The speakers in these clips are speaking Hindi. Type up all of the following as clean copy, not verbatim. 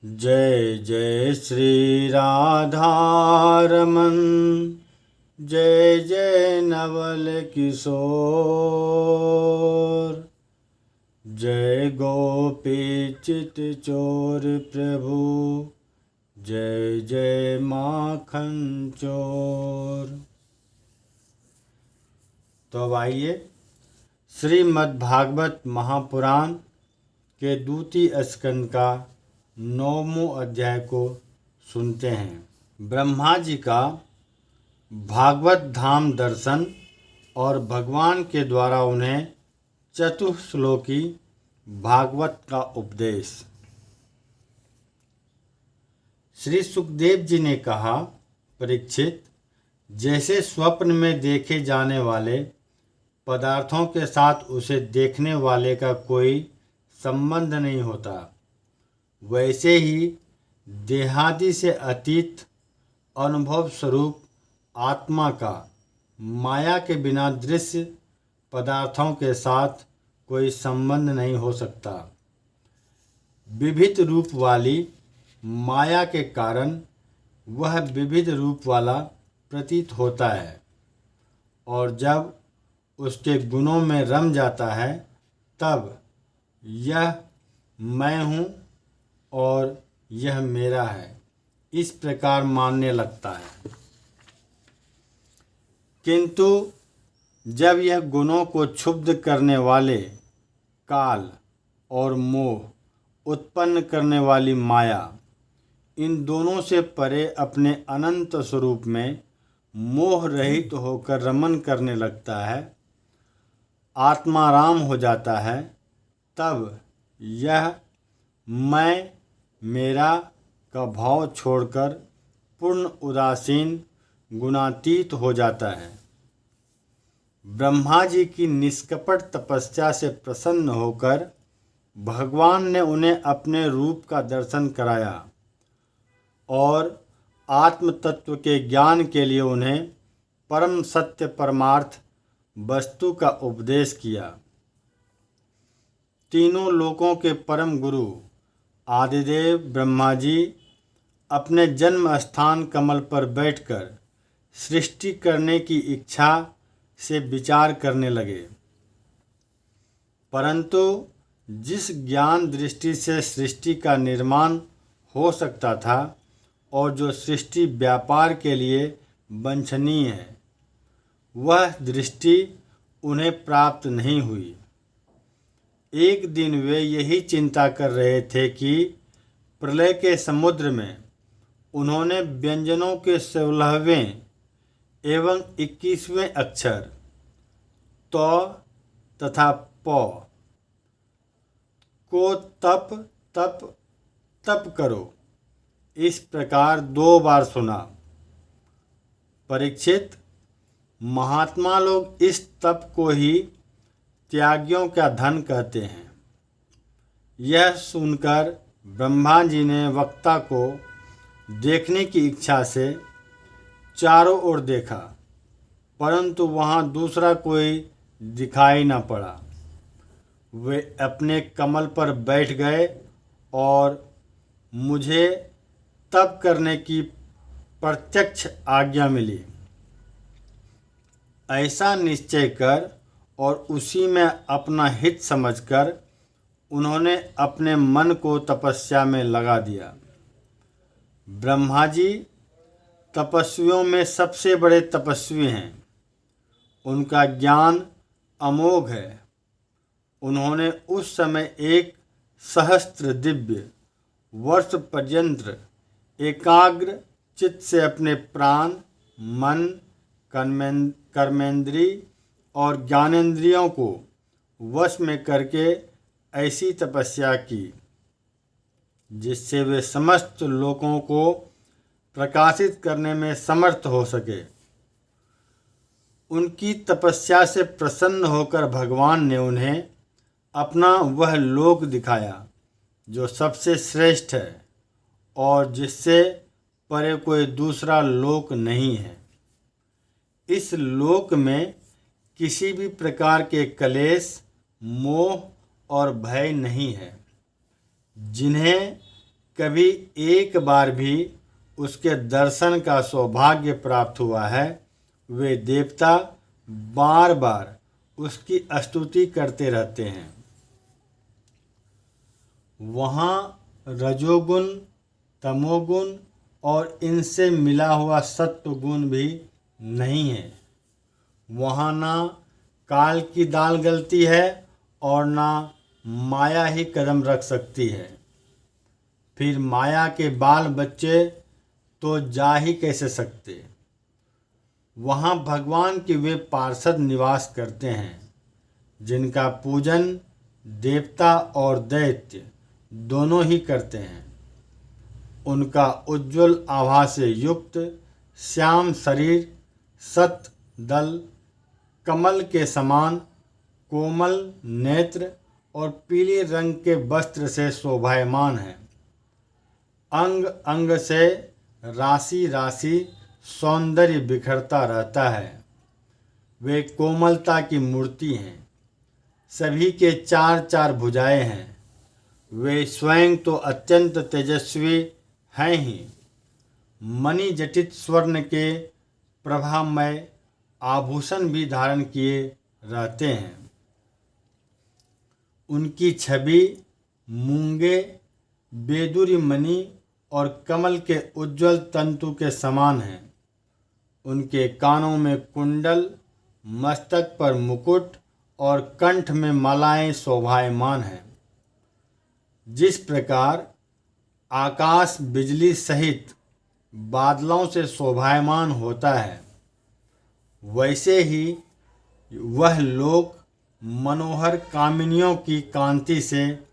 जय जय श्री राधारमन, जय जय नवल किशोर, जय गोपी चित चोर प्रभु, जय जय माखन चोर। तो अब आइए श्रीमद्भागवत महापुराण के द्वितीय स्कंद का 9वां अध्याय को सुनते हैं। ब्रह्मा जी का भागवत धाम दर्शन और भगवान के द्वारा उन्हें चतुश्लोकी भागवत का उपदेश। श्री सुखदेव जी ने कहा, परीक्षित, जैसे स्वप्न में देखे जाने वाले पदार्थों के साथ उसे देखने वाले का कोई संबंध नहीं होता, वैसे ही देहादि से अतीत अनुभव स्वरूप आत्मा का माया के बिना दृश्य पदार्थों के साथ कोई संबंध नहीं हो सकता। विविध रूप वाली माया के कारण वह विविध रूप वाला प्रतीत होता है, और जब उसके गुणों में रम जाता है तब यह मैं हूँ और यह मेरा है, इस प्रकार मानने लगता है। किंतु जब यह गुणों को क्षुब्ध करने वाले काल और मोह उत्पन्न करने वाली माया, इन दोनों से परे अपने अनंत स्वरूप में मोह रहित होकर रमन करने लगता है, आत्माराम हो जाता है, तब यह मैं मेरा का भाव छोड़कर पूर्ण उदासीन गुणातीत हो जाता है। ब्रह्मा जी की निष्कपट तपस्या से प्रसन्न होकर भगवान ने उन्हें अपने रूप का दर्शन कराया और आत्म तत्व के ज्ञान के लिए उन्हें परम सत्य परमार्थ वस्तु का उपदेश किया। तीनों लोकों के परम गुरु आदिदेव ब्रह्मा जी अपने जन्म स्थान कमल पर बैठकर सृष्टि करने की इच्छा से विचार करने लगे, परंतु जिस ज्ञान दृष्टि से सृष्टि का निर्माण हो सकता था और जो सृष्टि व्यापार के लिए वांछनीय है, वह दृष्टि उन्हें प्राप्त नहीं हुई। एक दिन वे यही चिंता कर रहे थे कि प्रलय के समुद्र में उन्होंने व्यंजनों के 16वें एवं 21वें अक्षर तो तथा प को तप तप तप करो इस प्रकार 2 बार सुना। परीक्षित, महात्मा लोग इस तप को ही त्यागियों का धन कहते हैं। यह सुनकर ब्रह्मा जी ने वक्ता को देखने की इच्छा से चारों ओर देखा, परंतु वहाँ दूसरा कोई दिखाई न पड़ा। वे अपने कमल पर बैठ गए और मुझे तप करने की प्रत्यक्ष आज्ञा मिली, ऐसा निश्चय कर और उसी में अपना हित समझकर उन्होंने अपने मन को तपस्या में लगा दिया। ब्रह्मा जी तपस्वियों में सबसे बड़े तपस्वी हैं। उनका ज्ञान अमोघ है। उन्होंने उस समय 1 सहस्त्र दिव्य वर्ष पर्यंत एकाग्र चित्त से अपने प्राण, मन, कर्मेंद्री और ज्ञानेंद्रियों को वश में करके ऐसी तपस्या की जिससे वे समस्त लोकों को प्रकाशित करने में समर्थ हो सके। उनकी तपस्या से प्रसन्न होकर भगवान ने उन्हें अपना वह लोक दिखाया जो सबसे श्रेष्ठ है और जिससे परे कोई दूसरा लोक नहीं है। इस लोक में किसी भी प्रकार के कलेश, मोह और भय नहीं है। जिन्हें कभी एक बार भी उसके दर्शन का सौभाग्य प्राप्त हुआ है, वे देवता बार बार उसकी स्तुति करते रहते हैं। वहाँ रजोगुण, तमोगुण और इनसे मिला हुआ सत्वगुण भी नहीं है। वहाँ ना काल की दाल गलती है और ना माया ही कदम रख सकती है। फिर माया के बाल बच्चे तो जा ही कैसे सकते। वहाँ भगवान के वे पार्षद निवास करते हैं जिनका पूजन देवता और दैत्य दोनों ही करते हैं। उनका उज्ज्वल आभा से युक्त श्याम शरीर सत दल, कमल के समान कोमल नेत्र और पीले रंग के वस्त्र से शोभायमान है। अंग अंग से राशि राशि सौंदर्य बिखरता रहता है। वे कोमलता की मूर्ति हैं। सभी के चार चार भुजाएं हैं। वे स्वयं तो अत्यंत तेजस्वी हैं ही, मणि जटित स्वर्ण के प्रभामय आभूषण भी धारण किए रहते हैं। उनकी छवि मूंगे, बेदुरी मणि और कमल के उज्ज्वल तंतु के समान है। उनके कानों में कुंडल, मस्तक पर मुकुट और कंठ में मालाएं शोभायमान हैं। जिस प्रकार आकाश बिजली सहित बादलों से शोभायमान होता है, वैसे ही वह लोक मनोहर कामिनियों की कांति से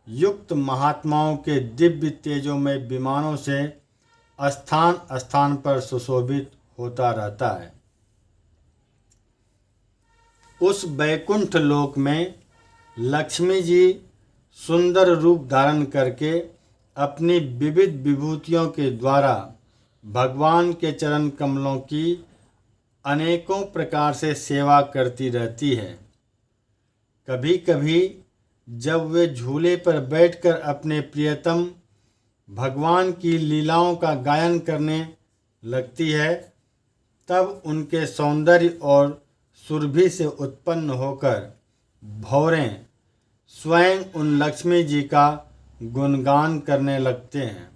युक्त महात्माओं के दिव्य तेजोमय विमानों से स्थान स्थान पर सुशोभित होता रहता है। उस वैकुंठ लोक में लक्ष्मी जी सुंदर रूप धारण करके अपनी विविध विभूतियों के द्वारा भगवान के चरण कमलों की अनेकों प्रकार से सेवा करती रहती है। कभी कभी जब वे झूले पर बैठकर अपने प्रियतम भगवान की लीलाओं का गायन करने लगती है, तब उनके सौंदर्य और सुरभि से उत्पन्न होकर भौरें स्वयं उन लक्ष्मी जी का गुणगान करने लगते हैं।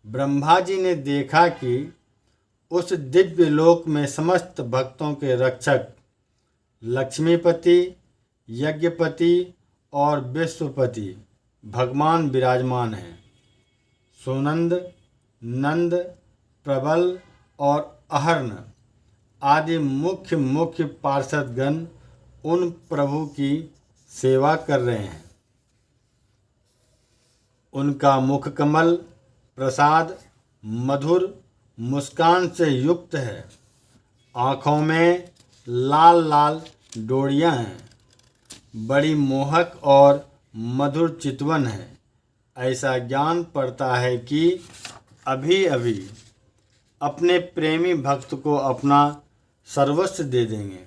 ब्रह्मा जी ने देखा कि उस दिव्य लोक में समस्त भक्तों के रक्षक लक्ष्मीपति, यज्ञपति और विश्वपति भगवान विराजमान हैं। सुनंद, नंद, प्रबल और अहर्ण आदि मुख्य मुख्य पार्षदगण उन प्रभु की सेवा कर रहे हैं। उनका मुख कमल प्रसाद मधुर मुस्कान से युक्त है। आँखों में लाल लाल डोरियां हैं। बड़ी मोहक और मधुर चितवन है। ऐसा ज्ञान पड़ता है कि अभी अभी अपने प्रेमी भक्त को अपना सर्वस्व दे देंगे।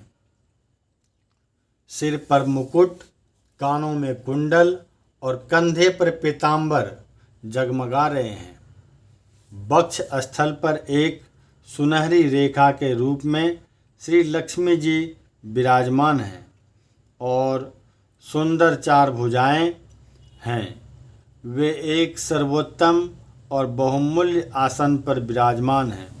सिर पर मुकुट, कानों में कुंडल और कंधे पर पीतांबर जगमगा रहे हैं। वक्ष स्थल पर एक सुनहरी रेखा के रूप में श्री लक्ष्मी जी विराजमान हैं और सुंदर चार भुजाएं हैं। वे एक सर्वोत्तम और बहुमूल्य आसन पर विराजमान हैं।